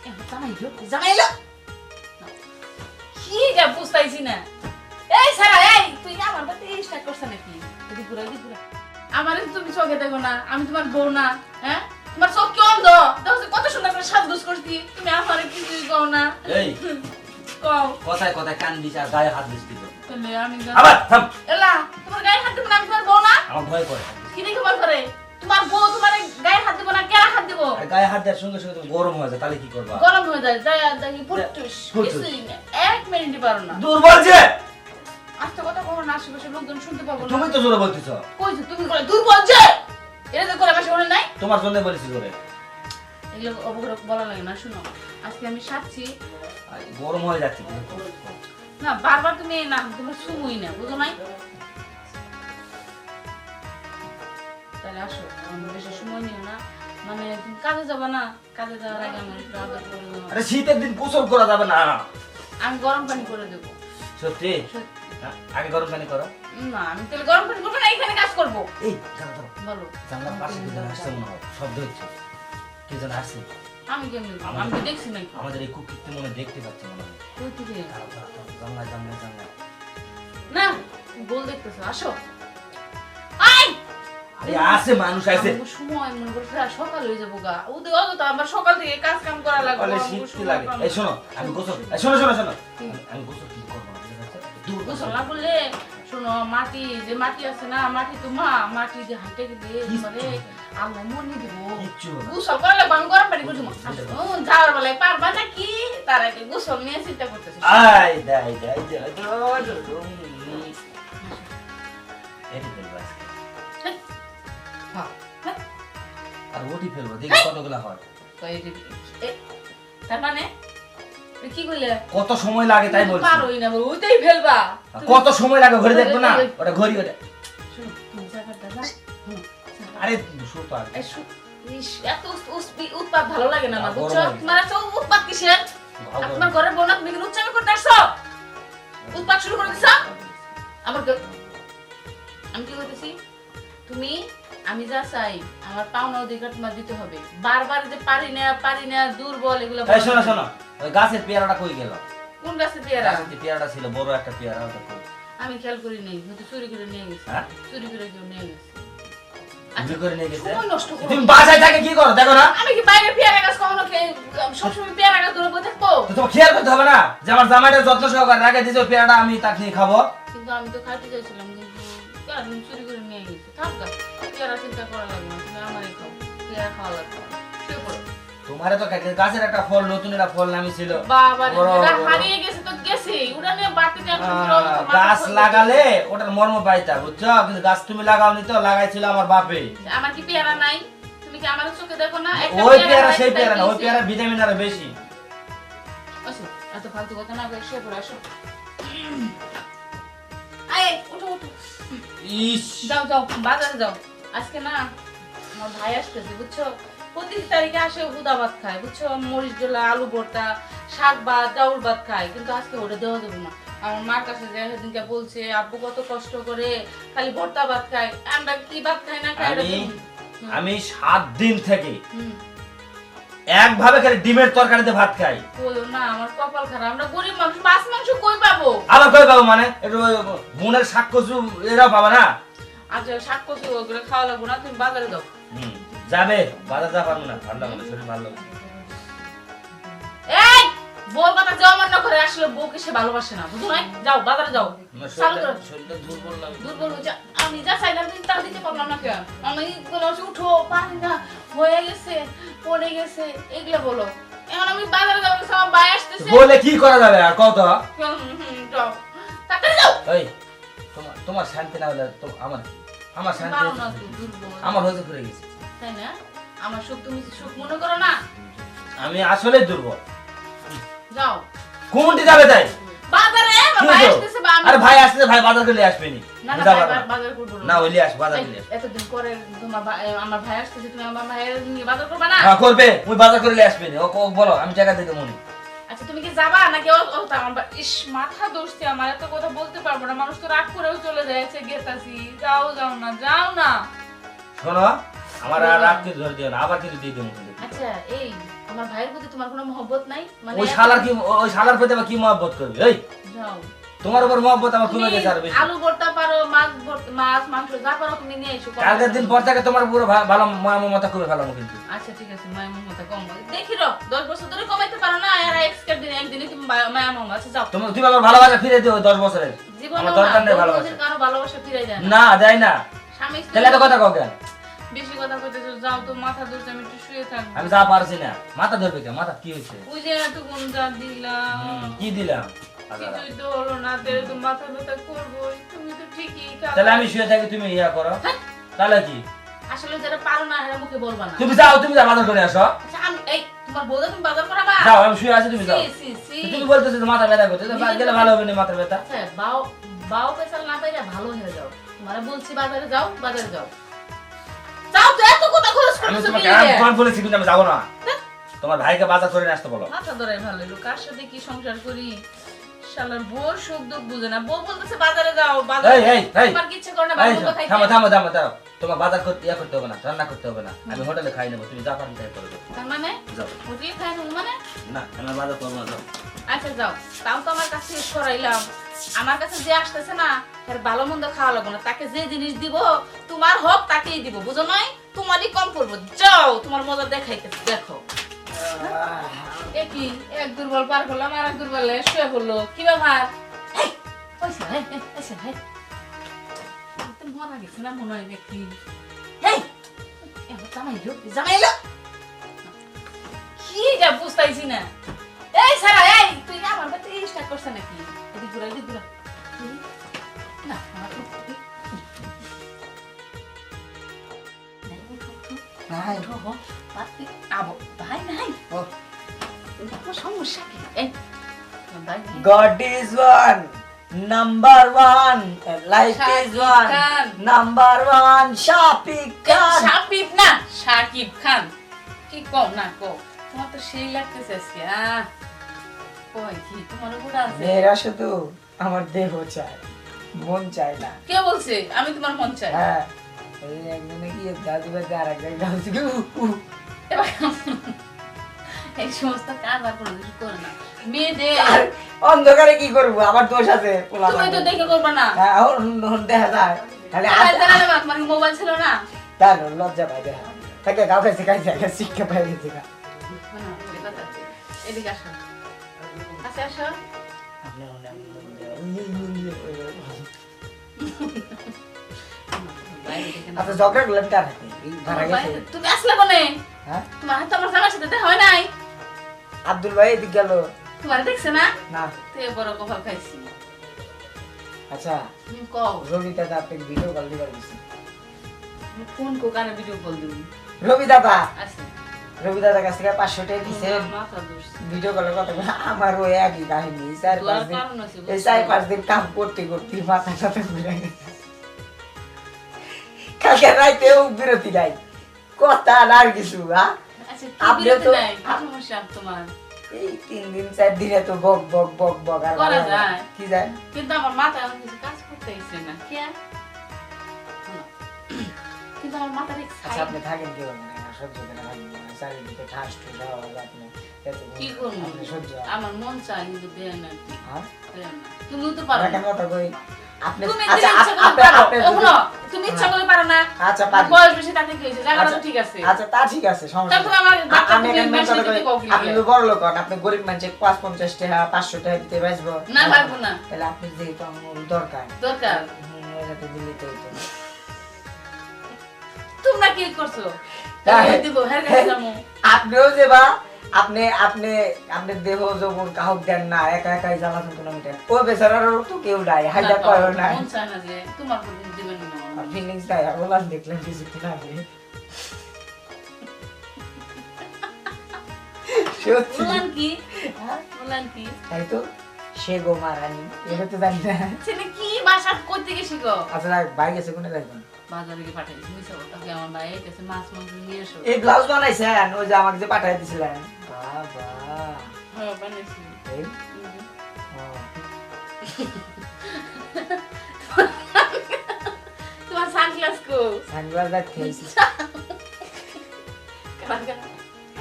জামাইলো কি যা বুঝতাইছি না। এই সারা এই তুই আমার বাড়িতে এই স্টার্ট করছ নাকি? এদিক ঘুরা এদিক ঘুরা। আমারে তুমি চোখে দেখো না, আমি তোমার বউ না? হ্যাঁ তোমার চোখ কি অন্ধ? দেখো কত সুন্দর করে সাজগোজ করছি, তুমি আমারে কিছুই কও না। এই কও কথায় কথায় কান দিছ আর গায়ে হাত দিছ তো। তাহলে আমি আবার থাম। এলা তোমার গায়ে হাত দেব না, আমি তোমার বউ না? আমার ভয় করে। কি দেখে ভয় করে? তোমার বউ তোমার গায়ে হাত দেব না, কেরা হাত দেব? আর গায়ে হাত দেওয়ার সঙ্গে সঙ্গে তুমি গরম হয়ে যায়, তাহলে কি করবা? গরম হয়ে যায়, যায় দেখি ফুটুস ফুটুস। কিছুই না, এক মিনিটই পারো না। দুর্বল যে আস্তে কথা কখনো আশেপাশে লোকজন শুনতে পাবো না। তুমি তো জোরে বলতেছো। কইছো তুমি করে দুর্বল যে এটা তো করে আমার শোনে নাই। তোমার জন্য বলেছি জোরে। এগুলো অবগ্রহ বলা লাগে না। শুনো আজকে আমি সাচ্ছি আর গরম হয়ে যাচ্ছে। না, বারবার তুমি না তোমার সুমুই না, বুঝো নাই? তাহলে আসো, আমি বেশি সময় নিও না। মানে তুমি কাজে যাবা না, কাজে যাওয়ার আগে আমার একটু আদর করে দেবো। আরে শীতের দিন গোসল করা যাবে না। আমি গরম পানি করে দেবো। সত্যি? হ্যাঁ, আগে গরম পানি করো। না, আমি তাহলে গরম পানি করবো না, এখানে কাজ করবো। এই দাঁড়া দাঁড়া। বলো জানলার পাশে কি যেন আসছে মনে হয়, শব্দ হচ্ছে। কি যেন আসছে। আমি কেমনি করবো? আমি তো দেখছি নাকি। আমাদের এই কুকুরটি মনে হয় দেখতে পাচ্ছি মনে হয়। কই থেকে? দাঁড়াও, দাঁড়াও, দাঁড়াও, জানলায় জানলায় জানলায়। না, বল দেখতেছো, আসো। আই আরে আসে মানুষ আসে। আমার সময় মনে করো প্রায় সকাল হয়ে যাবো গা। ওদের অত আমার সকাল থেকে কাজ কাম করা লাগবে। বলে শীত কি লাগে? এই শোনো, আমি গোসল, এই শোনো শোনো শোনো। আমি গোসল কি করব না, ঠিক আছে? দূর গোসল না করলে শোনো, মাটি যে মাটি আছে না, মাটি তো মাটি যে হাঁটে গেলে মানে আল্লাহ মনে দিব। কিচ্ছু না। গোসল করা লাগবে, আমি গরম পানি করছি। যাওয়ার বেলায় পারবা নাকি? তার আগে গোসল নিয়ে চিন্তা করতেছি। আই দাই দাই দাই এটি ফেলবো আজকে। আর ওটি ফেলবো, দেখি কতগুলা হয়। তার মানে কি কইলে? কত সময় লাগে তাই বলছি। পারোই না, ওইটাই ফেলবা। কত সময় লাগে ঘড়ি দেখবো না? ওটা ঘড়ি ওটা। শোনো, তুমি জায়গাটা না। আরে সুতো আগে। এত উৎপাত ভালো লাগে না আমার, গরম বুঝছো? লাগে। তোমার এত উৎপাত কিসের? আপনার ঘরের বোনা তুমি কি উচ্চারণ করতে আসছো? উৎপাত শুরু করে দিছো? আমি কি করতেছি? তুমি আমি যা চাই আমার পাওনা অধিকার তোমার দিতে হবে। বারবার যে পারি না দুর্বল এগুলো এই শোনো শোনো, ওই গাছের পেয়ারাটা কই গেল? কোন গাছে পেয়ারা? গাছের যে পেয়ারাটা ছিল, বড় একটা পেয়ারা, ওটা কই? আমি খেয়াল করি নাই, হয়তো চুরি করে নিয়ে গেছে। হ্যাঁ? চুরি করে কেউ নিয়ে গেছে। চুরি করে নিয়ে গেছে? সময় নষ্ট করো। তুমি বাসায় থাকে কি করো দেখো না? আমি কি বাইরে পেয়ারা গাছ কখনো সবসময় পেয়ারা গাছ ধরে বসে থাকবো? তো তোমার খেয়াল করতে হবে না যে আমার জামাইটা যত্ন সহকারে রাখে দিয়েছে, ওই পেয়ারাটা আমি তাকে নিয়ে খাবো। কিন্তু আমি তো খাইতে চাইছিলাম, কিন্তু তুমি চুরি করে নিয়ে গেছে। থাক গা, পেয়ারা চিন্তা করা লাগবে না, তুমি আমারই খাও। পেয়ারা খাওয়া লাগবে না। শুয়ে পড়ো। তোমারে তো গাছের একটা ফল, নতুন একটা ফল নামি ছিল। বাবা রে, বড় ওটা বড়। হারিয়ে গেছে তো গেছে, ওটা নিয়ে বাড়তি টেনশন করে অত মাথা গাছ ধরে লাগালে ওটার মর্ম পাইতা, বুঝছো? কিন্তু গাছ তুমি লাগাওনি তো, লাগাইছিল আমার বাপে। আমার কি পেয়ারা নাই? তুমি কি আমার চোখে দেখো না? একটা ওই পেয়ারা নাই, সেই তাই পেয়ারা না, ওই দিয়েছি। পেয়ারা ভিটামিন আরো বেশি। আসো, এত ফালতু কথা না বলে শুয়ে পড়ো, আসো। আয়, ওঠো, ওঠো। ইস, যাও যাও, বাজারে যাও। আজকে না আমার ভাই আসতেছে, বুঝছো? 25 তারিখে আসে হুদা ভাত খায়, বুঝছো? মরিচ ডোলা, আলু ভর্তা, শাক ভাত, ডাউল ভাত খায়, কিন্তু আজকে ওটা দেওয়া যাবে না। আমার মার কাছে যে সেদিনকে বলছে আব্বু কত কষ্ট করে খালি ভর্তা ভাত খায়, আমরা কি ভাত খাই না খাই এটা বলুন। আমি 7 দিন থেকে হুম, একভাবে খালি ডিমের তরকারিতে ভাত খাই। বলো না, আমার কপাল খারাপ, আমরা গরিব মানুষ, মাছ মাংস কই পাবো? আবার কই পাবো মানে? একটু ওই বোনের শাক কচু এরাও পাবা না? আচ্ছা, শাক কচু ওগুলো খাওয়া লাগবো না, তুমি বাজারে যাও। যাবে বাজার যা পারবো না, ঠান্ডা মানে শরীর ভালো লাগছে। এই বউ কথা যাও মন না করে, আসলে বউকে সে ভালোবাসে না, বুঝো নাই? যাও বাজারে যাও। আমার চালু করো। শরীরটা দুর্বল লাগে। দুর্বল হয়ে যা, আমি যা চাইলাম তুমি তা দিতে পারলাম না কেন? আমি বলো উঠো, পারি না, হয়ে গেছে, পড়ে গেছে, এগুলো বলো। এখন আমি বাজারে যাবো, আমার ভাই আসতেছে। বলে কি করা যাবে আর কত? যাও তাড়াতাড়ি যাও। এই তোমার তোমার শান্তি না হলে তো আমার কি? আমার শান্তি পারো না হচ্ছে- তো, দুর্বল। আমার হয়তো ঘুরে গেছে। তাই না? আমার সুখ তুমি সুখ মনে করো না? আমি আসলে দুর্বল। যাও কোনটি যাবে তাই? বাজারে, আমার কি ভাই হলো? আসতেছে বা আমি আরে ভাই আসছে, ভাই বাজার করে আসবে নি। না না, বুঝা ভাই পারবে না। বাজার করবো না ওইলি আস, বাজার করে আস। এতদিন পরে তোমার আমার ভাই আসতেছে, তুমি আমার ভাইয়ের নিয়ে বাজার করবা না? হ্যাঁ করবে, ওই বাজার করে আসবে নি। ও বলো, আমি টাকা দিতে মনি। আচ্ছা তুমি কি যাবা নাকি আমার ইস মাথা দোষছে, আমার এত কথা বলতে পারবো না, মানুষ তো রাগ করেও চলে যাচ্ছে, গেতাছি। যাও যাও না, যাও না। শোনো, আমার আর রাত কিন্তু ধরে দিও না, আবার কিন্তু দিয়ে দেবো। আচ্ছা এই আমার ভাইয়ের প্রতি তোমার কোনো মহব্বত নাই? মানে ওই শালার প্রতি আবার কি মহব্বত করবে? এই যাও, তোমার উপর মহব্বত আমার কমে গেছে আর বেশি। আলু ভর্তা পারো, মাছ মাংস যা পারো তুমি নিয়ে এসো। কালকের দিন পর থেকে তোমার পুরো ভালো মায়া মমতা করে ফেলাম কিন্তু। আচ্ছা ঠিক আছে, মায়া মমতা কম বলি দেখি রো, 10 বছর ধরে কমাইতে পারো না আর এক্সট্রা দিন একদিনে তুমি মায়া মমতা। আচ্ছা যাও, তুমি আমার ভালোবাসা ফিরে দিও 10 বছরের। জীবনে আমার দরকার নেই ভালোবাসা। কারো ভালোবাসা ফিরে যায় না। না যায় না। স্বামী স্ত্রী তাহলে এত কথা কও কেন? বেশি কথা কইতেছো, যাও তো মাথা ধরতে আমি একটু শুয়ে থাকবো। আমি যা পারছি না। মাথা ধরবে কেন? মাথা কি হয়েছে? ওই যে এতক্ষণ যা দিলাম কি দিলাম? কিছুই তো হলো না, তেরে তো মাথা ব্যথা করবোই। তুমি তো ঠিকই তাহলে আমি শুয়ে থাকি, তুমি ইয়া করো। তাহলে কি? আসলে যারা পারো না এরা মুখে বলবা না। তুমি যাও, তুমি যা বাজার করে আসো। আচ্ছা আমি এই তোমার বউদা তুমি বাজার করাবা? যাও, আমি শুয়ে আছি, তুমি যাও। সি সি তুমি বলতেছো যে মাথা ব্যথা করছে, তো গেলে ভালো হবে না মাথা ব্যথা। আচ্ছা বাও বাও পেছাল না পাইরা ভালো হয়ে যাও। তোমারে বলছি বাজারে যাও, বাজারে যাও। যাও তো, এত কথা খরচ আমি করছো তোমাকে কি রে? একবার বলেছি কিন্তু আমি যাবো না। তোমার ভাইকে বাজার করে নিয়ে আসতে বলো। মাথা ধরে ভালো লোক, কার সাথে কি সংসার করি? শালার বউর সুখ দুঃখ বুঝে না। বউ বলতেছে বাজারে যাও, বাজারে। তোমার কি ইচ্ছে করে না ভালো মন্দ খাইতে? থামো থামো থামো দাঁড়াও। তোমার বাজার করতে ইয়া করতে হবে না, রান্না করতে হবে না। আমি হোটেলে খাই নেবো, তুমি যা পারো তাই করো। তার মানে যাও। হোটেলে খাই না মানে? না, আমি বাজার করবো না, যাও। আচ্ছা যাও, তাও তো আমার কাছে সরাইলাম। আমার কাছে যে আসতেছে না তার ভালো মন্দ খাওয়া লাগবে না, তাকে যে জিনিস দিব তোমার হক তাকেই দিব, বুঝো নয়? তোমারই কম করবো। যাও, তোমার মজা দেখাইতেছি, দেখো। কি এক দুর্বল পার করলাম আর এক দুর্বল শুয়ে পড়লো, কি ব্যাপার? মরা গেছে না মনে হয় দেখি। জামাইলো কি যা বুঝতেছি না। এই সারা, এই তুই আমার বাড়িতে স্টার্ট করছ নাকি? এদিক ঘুরা, এদিক ঘুরা। না আমার নাই আবো ভাই নাই। ও সমস্যা কি? এই God is one, number one, life is one, number one, Shafiq Khan. Shakib না, শাকিব খান। কি কও না কও, তোমার তো সেই লাগতেছে আজকে। কই কি তোমার উপর আছে? মেয়েরা শুধু আমার দেহ চায়, মন চায় না। কে বলছে আমি তোমার মন চাই? হ্যাঁ, এই একজনে গিয়ে দাদু বাজে আর একজন গাউছি এবার এই সমস্ত কাজ আর কোনো কিছু করে না মেয়েদের। অন্ধকারে কি করবো? আমার দোষ আছে। তুমি তো দেখে করবে না। হ্যাঁ, দেখা যায় খালি তোমার মোবাইল ছিল না? তার লজ্জা পাই দেখা তাকে গাও খাইছে খাইছে শিক্ষা পাই গেছে গা। এদিকে আসো, আচ্ছা আসো। আচ্ছা ঝগড়া করলাম কার হাতে? ধরা গেছে। তুমি আসলে কোনে? হ্যাঁ, তোমার হাতে আমার জামার সাথে দেখা হয় নাই? আব্দুল ভাই এদিক গেল তোমার দেখছে না? না। তে বড় কপাল খাইছি। আচ্ছা কও রবি দাদা আপনাকে ভিডিও কল দিবার দিছি। ফোন কো কানে ভিডিও কল দিবি? রবি দাদা, আছে রবি দাদার কাছ থেকে 500 টাকা দিছে মাথা দোষ। ভিডিও কলের কথা বলে। আমার ওই একই কাহিনী। এই 4-5 দিন কারণ আছে, এই 4-5 দিন কাম করতে করতে মাথা ব্যথা ঘুরে গেছে। কালকে রাইতেও বিরতি নাই, কথা না আর কিছু। আচ্ছা কি আপনিও বিরতি তো- নাই? কি সমস্যা তোমার? এই 3 দিন 4 দিনে তো বক বক বক বক আর করা ভালো লাগে। যায়। কি যায়? কিন্তু আমার মাথা এখন কিছু কাজ করতে ইচ্ছে না। কে? কিন্তু আমার মাথা দেখছে। আচ্ছা আপনি থাকেন কি বলেন? সহ্য করে থাকেন না। চারিদিকে ঠাস ঠুস হওয়া হলো আপনি। কি করবো? আপনি সহ্য হয়। আমার মন চায় কিন্তু দেয় না। হ্যাঁ? দেয় না। তুমিও তো পারো রাখেন না। কথা কই। আপনি তুমি আচ্ছা দিলে ইচ্ছা করে পারো। এখনো তুমি ইচ্ছা করে পারো না। আচ্ছা পারি। বয়স বেশি তাতে কি হয়েছে? জায়গাটা তো আচ্ছা, ঠিক আছে। আচ্ছা তা ঠিক আছে, সমস্যা তাহলে নেই। তো আমার বাচ্চা আমি তুমি এখানে মেশিনে কথা কই, দিতে কও কি আপনি লাগে? তো বড় লোক হন, আপনি গরিব মানুষে 5-50 টাকা 500 টাকা দিতে পারবো না পারবো না। তাহলে আপনি যেহেতু আমার দরকার দরকার। এটা তো দিলে তো হইতো। তোমরা কি করছো? তাই। এই দিব হের কাছে যাবো। আপনিও যে বা আপনি আপনি আপনি দেহ যৌবন কাহক দেন না, একা একাই জ্বালাতন কোনো মিটেন। ও বেচারারও তো কেউ নাই, হাইডা কয়ও নাই। মন চায় না যে তোমার প্রতি দিবেন না। আর ফিলিংস নাই, আর বললাম দেখলেন কিছুক্ষণ আগে। সত্যি বললাম কি? হ্যাঁ? বললাম কি? তাই তো সে গো মারানি, এটা তো জানি না। ছেলে কি ভাষা কই থেকে শিখো? আচ্ছা ভাই গেছে কোনে যাইবেন? বাজারে গিয়ে পাঠাইছি মিশা তাকে আমার ভাই কাছে মাছ মাংস নিয়ে এসো। এই ব্লাউজ বানাইছেন ওই যে আমাকে যে পাঠাই দিছিলেন? বাবা হ্যাঁ বানাইছি। এই তোমার সানগ্লাস কো? সানগ্লাস রাখতে আইছি।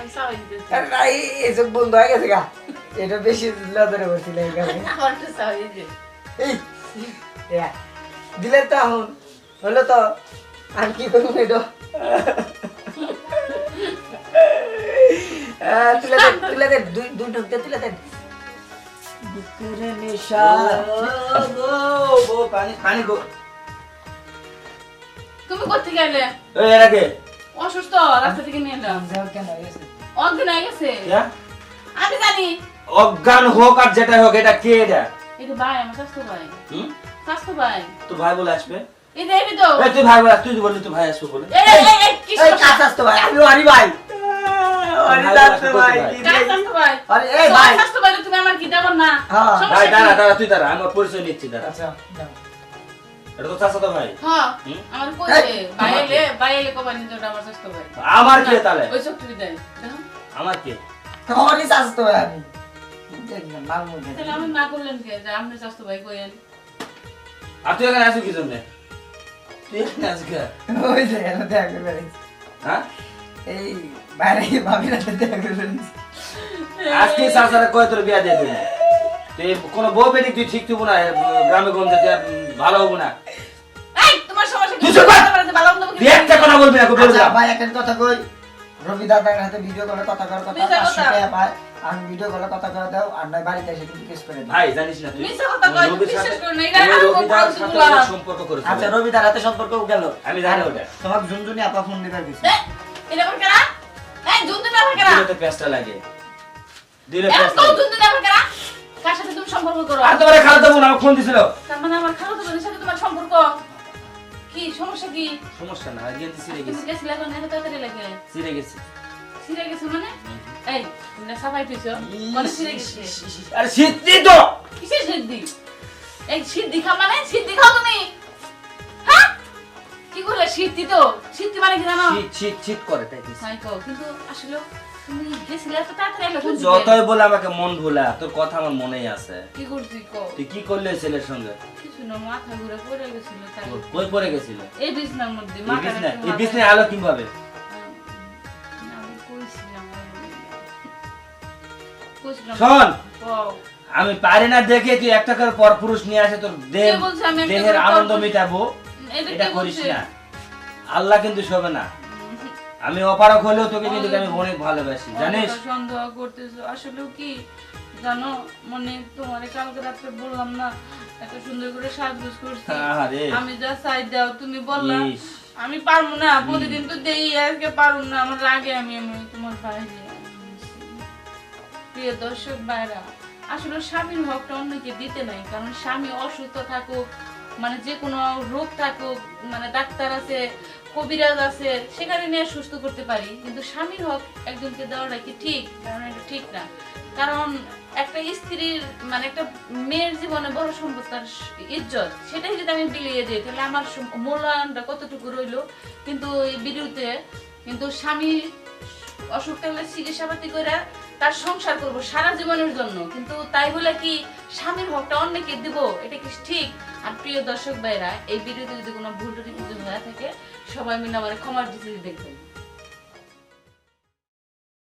আমি চাওয়াই দিতেছি আরে না, এইসব বন্ধ হয়ে গেছে গা। এটা বেশি লদরে বসছিল এই কারণে। আমার একটু চাওয়াই দে এই, এয়া, দিলে তো এখন হলো তো আর কি করবো এটা তুলে দে দুই ঢুকতে তুলে দেন বুকের নেশা গো পানি পানি গো তুমি কোথেকে এলে এই এর আগে অসুস্থ রাস্তা থেকে নিয়ে এলাম যাও কেন হয়েছে অজ্ঞান হয়ে গেছে হ্যাঁ আমি জানি অজ্ঞান হোক আর যেটা হোক এটা কে এটা এটা ভাই আমার স্বাস্থ্য ভাই হুম স্বাস্থ্য ভাই তো ভাই বলে আসবে এই দেখবি তো এই তুই ভাই বলে তুই বললি তো ভাই আসবে বলে কি এই কাছাস তো ভাই আমি হারি ভাই হারি দাঁত ভাই স্বাস্থ্য ভাই আরে এই ভাই স্বাস্থ্য ভাই তুমি আমার কি দেব না হ্যাঁ। ভাই দাঁড়া দাঁড়া তুই দাঁড়া আমার পরিচয় নিচ্ছি দাঁড়া আচ্ছা যাও। এটা তো চাচা তো ভাই হ্যাঁ হুম? আমার কইছে ভাই এলে কবা নিজ আমার স্বাস্থ্য ভাই আমার কে তাহলে ওই চোখটুকু দেয় দেখো। আমার কে তোমারই চাস তো ভাই আমি দেখবেন মাল মুখে তাহলে আমি না করলেন কে যে আপনি স্বাস্থ্য ভাই কইেন আর তুই এখানে আসো কি জন্য তুই এখানে আসো কে ওই যে এনে দেখা করে বেরিয়েছি। হ্যাঁ এই বাইরে ভাবিরা দেখা করে বেরিয়েছি। আজকে চাচারা কয় তোর বিয়া দিয়ে দিবি তুই কোনো বউ বেটি তুই ঠিক তুই না গ্রামে গঞ্জে তুই আর ভালো হবো না এই তোমার সমস্যা কি তুই চুপ কর। ভালো মন্দ তুই একটা কথা বলবি না বলবি আচ্ছা না ভাই একটা কথা কই রবি দাদার হাতে ভিডিও কলে কথা করার কথা মিথ্যা 500 কথা। টাকা পায় আমি ভিডিও কলে কথা করে দাও আর নয় বাড়িতে এসে কিন্তু কেস করে দাও ভাই জানিস না তুই মিথ্যা কথা কয়, রবির বিশ্বাস সাথে- করো না, এটা তুই আমার রবিদার বন্ধু সাথে গুলা। আমার সম্পর্ক করেছিস আচ্ছা রবি দাদার হাতে সম্পর্ক গেল আমি জানি ওটা। তোমাকে ঝুনঝুনি আপা ফোন দিবার কিছু এই, এটা আমার কেনা এই জুন দিন আমার কেনা দিলে তো পেঁচটা লাগে দিলে এখন পেঁচটা তো লাগে। জুন দিন আমার কেনা কার সাথে তুমি সম্পর্ক করো আর তোমার খালা দেবো না ফোন দিছিল তার মানে আমার খালাতো বোনের সাথে তোমার সম্পর্ক কি সমস্যা কি সমস্যা না গেঞ্জি ছিঁড়ে তুমি গেছে গেছিলে এখন এত তাড়াতাড়ি লাগে ছিঁড়ে গেছে ছিঁড়ে গেছে মানে এই তুমি না সাফাই পেয়েছো মানে ছিঁড়ে গেছে আরে সিদ্ধি তো কিসের সিদ্ধি এই সিদ্ধি খাও মানে সিদ্ধি খাও তুমি হ্যাঁ কি করলে সিদ্ধি তো সিদ্ধি মানে কি জানো শীত শীত শীত করে তাই দিছি। তাই কও কিন্তু আসলে তুমি গেছিলে এত তাড়াতাড়ি এলো তুই কোন দিকে? যতই বলে আমাকে মন ভুলা তোর কথা আমার মনেই আছে কি করছি কও তুই কি করলে ওই ছেলের সঙ্গে কিছু না মাথা ঘুরে পড়ে গেছিল তাই কই পড়ে গেছিল এই বিছনার মধ্যে এই মাথা বিছনা এই বিছনায় আলো কিভাবে আমি কইছিলাম কইছিলাম শোন কও আমি পারি না দেখে তুই একটা করে পরপুরুষ নিয়ে আসে তোর দেহ কে বলছে আমি একটা দেহের করে আনন্দ পরপুরুষ- মিটাবো এটা এটা কে করিস বলছে? না আল্লাহ কিন্তু শোবে না আমি অপারক হলেও তোকে কিন্তু আমি অনেক ভালোবাসি জানিস অনেকটা সন্দেহ করতেছো আসলে কি জানো মানে তোমারে কালকে রাত্রে বললাম না এত সুন্দর করে সাজগোজ করছি আহারে। আমি যা চাই দাও তুমি বললা ইস। আমি পারবো না প্রতিদিন তো দেই আজকে পারবো না আমার লাগে আমি তোমার বাইরে প্রিয় দর্শক ভাইরা আসলে স্বামীর হকটা অন্যকে দিতে নাই কারণ স্বামী অসুস্থ থাকুক মানে যে কোনো রোগ থাকুক মানে ডাক্তার আছে কবিরাজ আছে সেখানে নিয়ে সুস্থ করতে পারি কিন্তু স্বামীর হক একজনকে দেওয়াটা কি ঠিক কারণ এটা ঠিক না কারণ একটা স্ত্রীর মানে একটা মেয়ের জীবনে বড় সম্পদ তার ইজ্জত সেটাই যদি আমি বিলিয়ে দিই তাহলে আমার মূল্যায়নটা কতটুকু রইলো কিন্তু এই ভিডিওতে কিন্তু স্বামী অসুখ থাকলে চিকিৎসাপাতি করে তার সংসার করব সারা জীবনের জন্য কিন্তু তাই বলে কি স্বামীর হকটা অন্যকে দিব এটা কি ঠিক আর প্রিয় দর্শক ভাইরা এই ভিডিওতে যদি কোনো ভুল ত্রুটি কিছু হয়ে থাকে সবাই মিলে আমার ক্ষমার দৃষ্টিতে দেখবেন